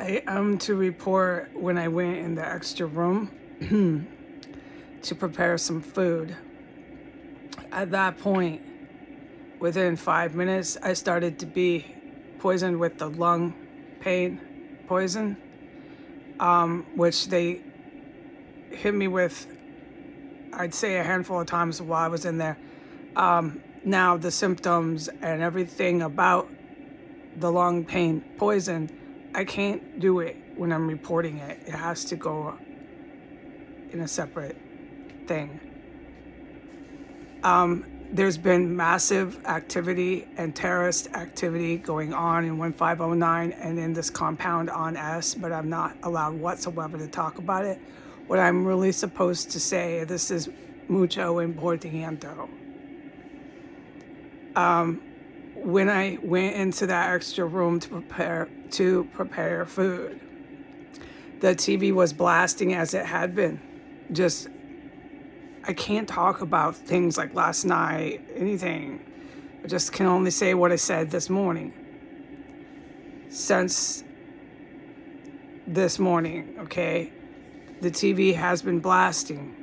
I am to report when I went in the extra room to prepare some food. At that point, within 5 minutes, I started to be poisoned with the lung pain poison, which they hit me with, I'd say, a handful of times while I was in there. Now the symptoms and everything about the lung pain poison, I can't do it when I'm reporting it. It has to go in a separate thing. There's been massive activity and terrorist activity going on in 1509 and in this compound on S, but I'm not allowed whatsoever to talk about it. What I'm really supposed to say, this is mucho importante. When I went into that extra room to prepare food, the TV was blasting as it had been. I can't talk about things like last night, anything. I just can only say what I said this morning. Since this morning, okay, the TV has been blasting.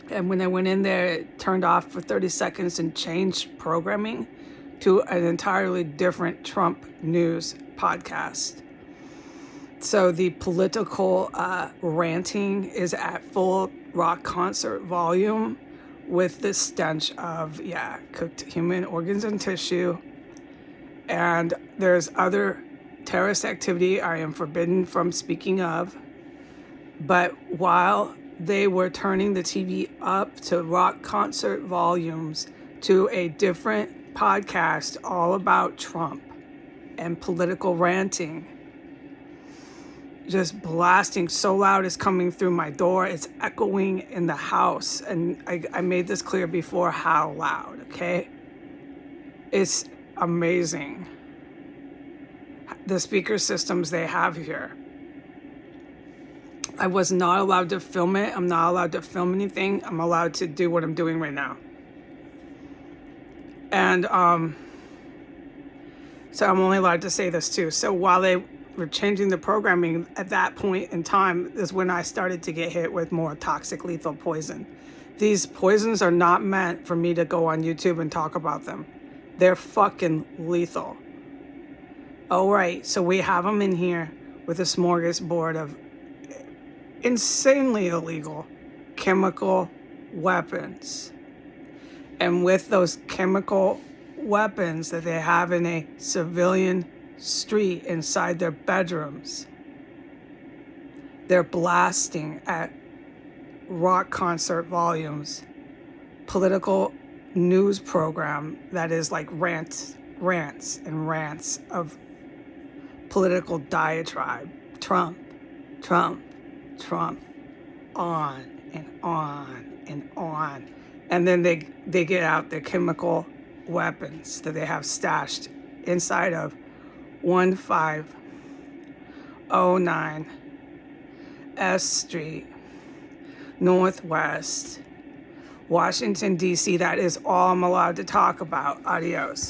And when I went in there, it turned off for 30 seconds and changed programming to an entirely different Trump news podcast. So the political ranting is at full rock concert volume with the stench of, cooked human organs and tissue. And there's other terrorist activity I am forbidden from speaking of. But while they were turning the TV up to rock concert volumes to a different podcast all about Trump and political ranting, just blasting so loud it's coming through my door. It's echoing in the house. And I made this clear before how loud, okay? It's amazing. The speaker systems they have here. I was not allowed to film it. I'm not allowed to film anything. I'm allowed to do what I'm doing right now. And so I'm only allowed to say this too. So while they were changing the programming at that point in time is when I started to get hit with more toxic lethal poison. These poisons are not meant for me to go on YouTube and talk about them. They're fucking lethal. All right, so we have them in here with a smorgasbord of insanely illegal chemical weapons. And with those chemical weapons that they have in a civilian street inside their bedrooms, they're blasting at rock concert volumes political news program that is like rants and rants of political diatribe. Trump, on and on and on. And then they get out their chemical weapons that they have stashed inside of 1509 S Street, Northwest, Washington, D.C. That is all I'm allowed to talk about. Adios.